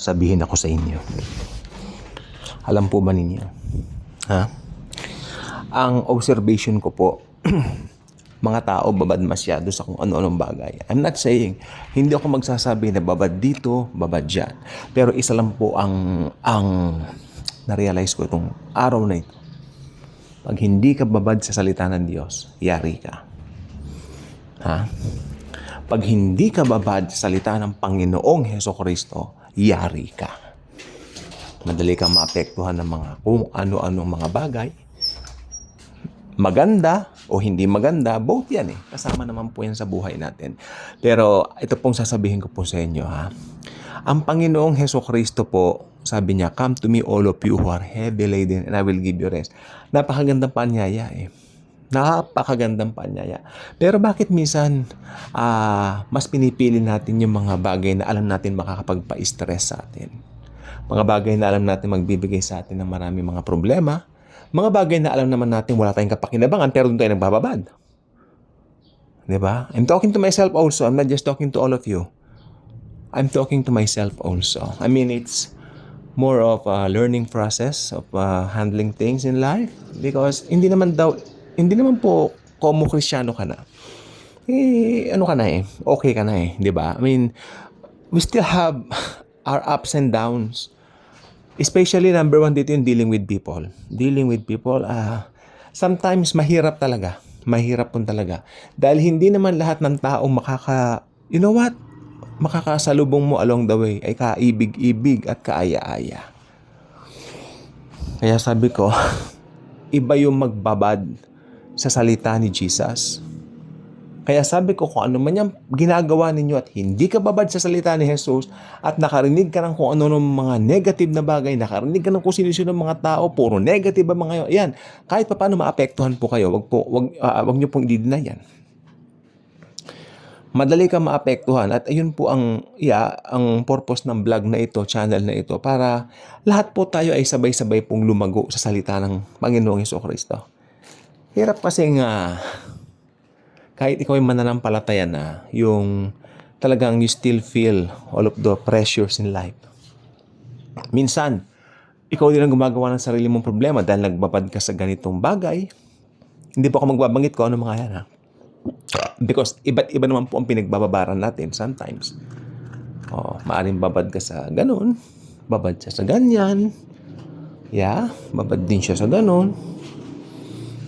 Sabihin ako sa inyo. Alam po ba ninyo? Ha? Ang observation ko po, mga tao babad masyado sa kung ano-anong bagay. I'm not saying, hindi ako magsasabi na babad dito, babad dyan. Pero isa lang po ang na-realize ko itong araw na ito. Pag hindi ka babad sa salita ng Diyos, yari ka. Ha? Pag hindi ka babad sa salita ng Panginoong Hesukristo, yari ka. Madali kang maapektuhan ng mga kung ano-anong mga bagay. Maganda o hindi maganda, both yan eh. Kasama naman po yan sa buhay natin. Pero ito pong sasabihin ko po sa inyo ha. Ang Panginoong Hesukristo po, sabi niya, "Come to me all of you who are heavy laden and I will give you rest." Napakagandang panyaya eh. Napakagandang panyaya. Pero bakit minsan mas pinipili natin yung mga bagay na alam natin makakapagpa-stress sa atin? Mga bagay na alam natin magbibigay sa atin ng maraming mga problema. Mga bagay na alam naman natin wala tayong kapakinabangan pero doon tayo nagbababad. Diba? I'm talking to myself also. I'm not just talking to all of you. I'm talking to myself also. I mean, it's more of a learning process of handling things in life because hindi naman po como Kristiyano ka na. Ano ka na eh, okay ka na eh, di ba? I mean, we still have our ups and downs. Especially number one dito yung dealing with people. Dealing with people, sometimes mahirap talaga. Mahirap po talaga. Dahil hindi naman lahat ng tao you know what? Makakasalubong mo along the way ay kaibig-ibig at kaaya-aya. Kaya sabi ko, iba yung magbabad sa salita ni Jesus. Kaya sabi ko, kung ano man yung ginagawa ninyo at hindi ka babad sa salita ni Jesus at nakarinig ka ng kung ano ng mga negative na bagay, nakarinig ka ng kung sino-sino ng mga tao, puro negative ang mga yan, kahit pa paano maapektuhan po kayo, wag nyo pong i-deny yan. Madali ka maapektuhan at ayun po ang purpose ng vlog na ito, channel na ito, para lahat po tayo ay sabay-sabay pong lumago sa salita ng Panginoong Hesukristo. Hirap kasi kahit ikaw ay mananampalataya na, yung talagang you still feel all of the pressures in life. Minsan, ikaw din ang gumagawa ng sarili mong problema dahil nagbabad ka sa ganitong bagay. Hindi po ako magbabanggit ko ano mga yan ha. Because iba't iba naman po ang pinagbababaran natin sometimes. Maaring babad ka sa ganun, babad siya sa ganyan, babad din siya sa ganun.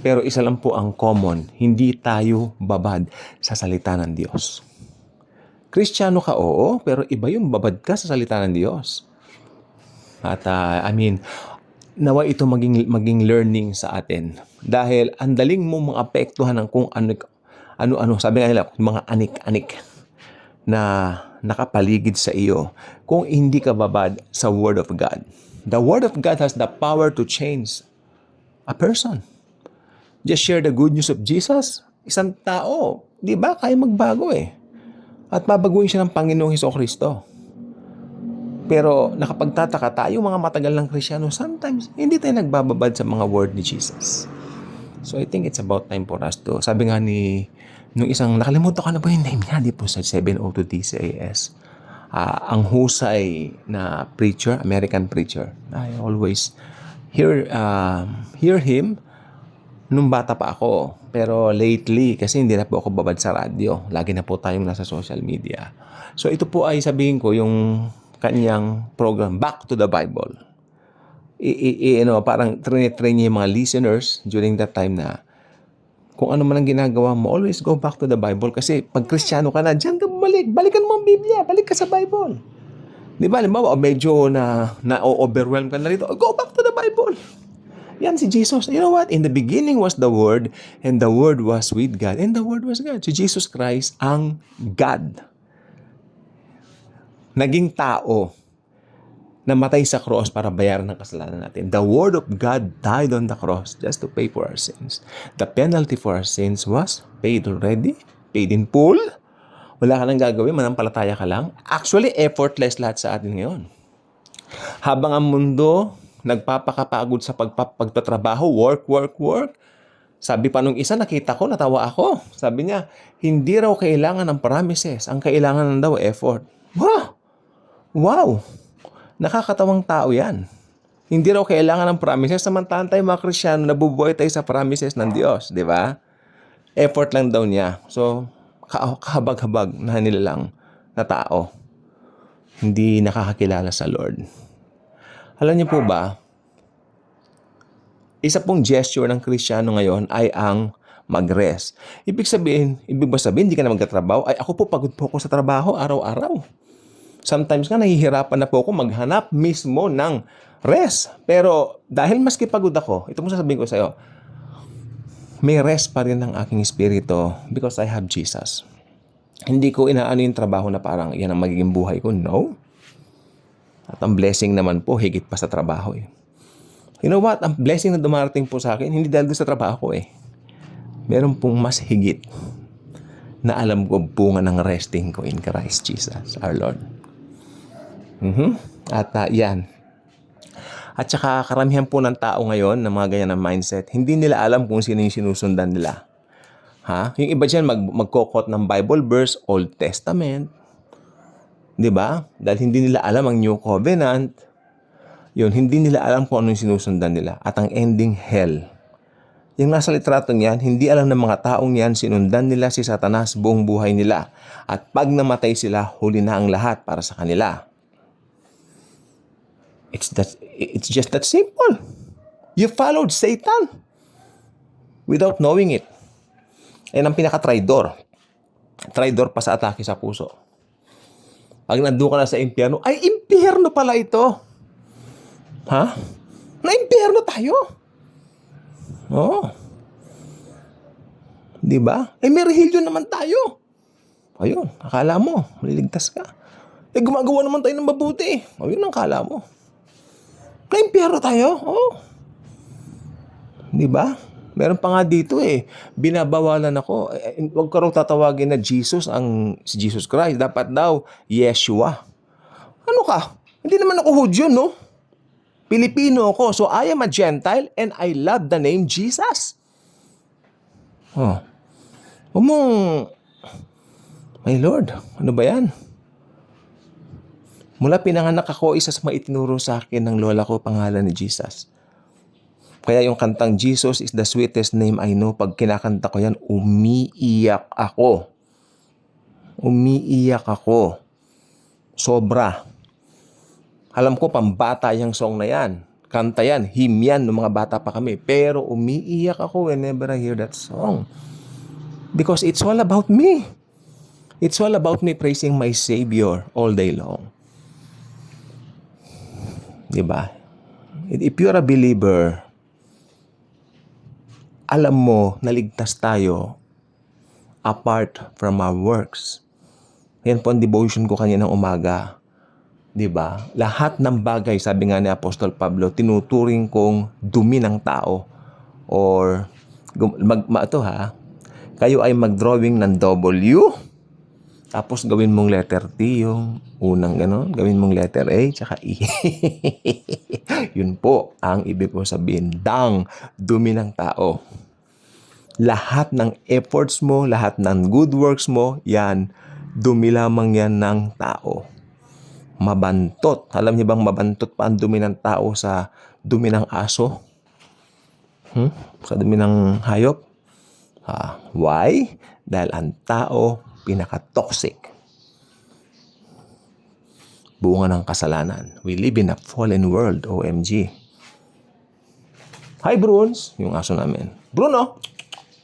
Pero isa lang po ang common, hindi tayo babad sa salita ng Diyos. Kristiyano ka, oo, pero iba yung babad ka sa salita ng Diyos. At nawa ito maging learning sa atin. Dahil ang daling mo maapektuhan ng kung ano, sabi nga nila, mga anik-anik na nakapaligid sa iyo kung hindi ka babad sa Word of God. The Word of God has the power to change a person. Just share the good news of Jesus. Isang tao, di ba, kaya magbago eh. At babaguhin siya ng Panginoong Hesukristo. Pero nakapagtataka tayo mga matagal ng Kristiyano, sometimes hindi tayo nagbababad sa mga word ni Jesus. So I think it's about time for us to, sabi nga nung isang, nakalimutan ko na ba yung name niya, di po sa 702 DCAS. Ang husay na preacher, American preacher. I always hear him nung bata pa ako. Pero lately, kasi hindi na po ako babad sa radyo. Lagi na po tayong nasa social media. So ito po ay sabihin ko yung kanyang program, Back to the Bible. Parang train niya yung mga listeners during that time na kung ano man ang ginagawa mo, always go back to the Bible. Kasi pag Kristiyano ka na, diyan ka balikan mo ang Biblia, balik ka sa Bible. Di ba, halimbawa, medyo na-overwhelm ka na rito, go back to the Bible. Yan si Jesus. You know what? In the beginning was the Word, and the Word was with God, and the Word was God. Si Jesus Christ ang God. Naging tao, namatay sa cross para bayaran ng kasalanan natin. The Word of God died on the cross just to pay for our sins. The penalty for our sins was paid already, paid in full. Wala ka nang gagawin, manampalataya ka lang. Actually, effortless lahat sa atin ngayon. Habang ang mundo nagpapakapagod sa pagtatrabaho, work. Sabi pa nung isa, nakita ko, natawa ako. Sabi niya, hindi raw kailangan ng promises. Ang kailangan daw effort. Wow! Nakakatawang tao yan. Hindi raw kailangan ng promises, samantahan tayo mga Kristyano, nabubuhay tayo sa promises ng Diyos, di ba? Effort lang daw niya. So, kahabag-habag na nilalang na tao, hindi nakakakilala sa Lord. Alam niyo po ba, isa pong gesture ng Kristyano ngayon ay ang mag-rest. Ibig ba sabihin, hindi ka na magtatrabaho? Ay, ako po, pagod po ako sa trabaho araw-araw. Sometimes nga, nahihirapan na po ako maghanap mismo ng rest. Pero dahil maski pagod ako, ito mo sasabihin ko sa iyo, may rest pa rin ng aking espiritu because I have Jesus. Hindi ko inaano yung trabaho na parang yan ang magiging buhay ko. No. At ang blessing naman po, higit pa sa trabaho eh. You know what? Ang blessing na dumarating po sa akin, hindi dahil doon sa trabaho ko eh. Meron pong mas higit na alam ko bunga ng resting ko in Christ Jesus, our Lord. At yan. At saka karamihan po ng tao ngayon na mga ganyan na mindset, hindi nila alam kung sino yung sinusundan nila. Yung iba dyan magkokot ng Bible verse, Old Testament. Di ba? Dahil hindi nila alam ang New Covenant. Yun, hindi nila alam kung ano yung sinusundan nila. At ang ending, hell. Yung nasa litratong yan, hindi alam ng mga taong yan, sinundan nila si Satanas buong buhay nila. At pag namatay sila, huli na ang lahat para sa kanila. It's just that simple. You followed Satan without knowing it. Yan ang pinaka-traidor. Traidor pa sa atake sa puso. Pag nandun ka na sa impyerno, ay impyerno pala ito. Na-impyerno tayo. Oo. Di ba? May relihiyon naman tayo. Ayun, akala mo, maliligtas ka. Gumagawa naman tayo ng mabuti. Ayun ang akala mo. Na-impyerno tayo. Oo. Di ba? Meron pa nga dito binabawalan ako. Huwag ka raw tatawagin na si Jesus Christ. Dapat daw, Yeshua. Ano ka? Hindi naman ako Hudyo, no? Pilipino ako. So, I am a Gentile and I love the name Jesus. My Lord, ano ba yan? Mula pinanganak ako, isa sa maitinuro sa akin ng lola ko, pangalan ni Jesus. Kaya yung kantang Jesus is the sweetest name I know, pag kinakanta ko yan, umiiyak ako. Umiiyak ako. Sobra. Alam ko, pambata yung song na yan. Kanta yan, hymn yan, nung mga bata pa kami. Pero umiiyak ako whenever I hear that song. Because it's all about me. It's all about me praising my Savior all day long. Diba? If you're a believer, alam mo, naligtas tayo apart from our works. Yan po ang devotion ko kanina ng umaga. Diba? Lahat ng bagay, sabi nga ni Apostol Pablo, tinuturing kong dumi ng tao. Or, kayo ay mag-drawing ng W, tapos gawin mong letter T, yung unang gano'n, gawin mong letter A, tsaka E. Yun po ang ibig ko sabihin, dumi ng tao. Lahat ng efforts mo, lahat ng good works mo, yan, dumi lamang yan ng tao. Mabantot. Alam niyo bang mabantot pa ang dumi ng tao sa dumi ng aso? Sa dumi ng hayop? Why? Dahil ang tao pinaka-toxic. Bunga ng kasalanan. We live in a fallen world, OMG. Hi, Bruns. Yung aso namin. Bruno,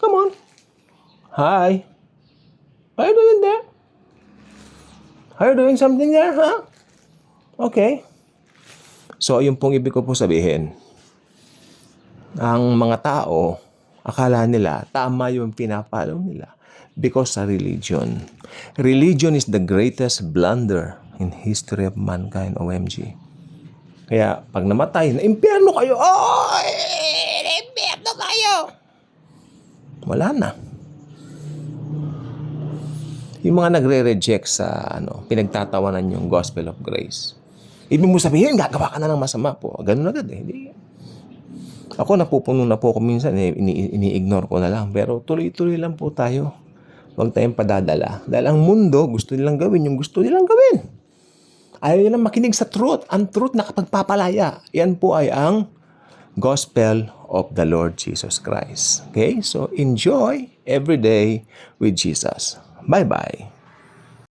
come on. Hi. How are you doing there? Are you doing something there, huh? Okay. So, yung pong ibig ko po sabihin, ang mga tao, akala nila, tama yung pinapalo nila because sa religion. Religion is the greatest blunder in history of mankind, OMG. Kaya, pag namatay, na-impyerno kayo, na-impyerno kayo. Wala na. Yung mga nagre-reject sa pinagtatawanan yung gospel of grace. Ibig mo sabihin, gagawa ka na ng masama po. Ganun agad Hindi. Ako, napupuno na po ako minsan. Ini-ignore ko na lang. Pero tuloy-tuloy lang po tayo. Huwag tayong padadala. Dahil ang mundo, gusto nilang gawin yung gusto nilang gawin. Ayaw nilang makinig sa truth. Ang truth nakapagpapalaya. Yan po ay ang Gospel of the Lord Jesus Christ. Okay? So, enjoy every day with Jesus. Bye-bye.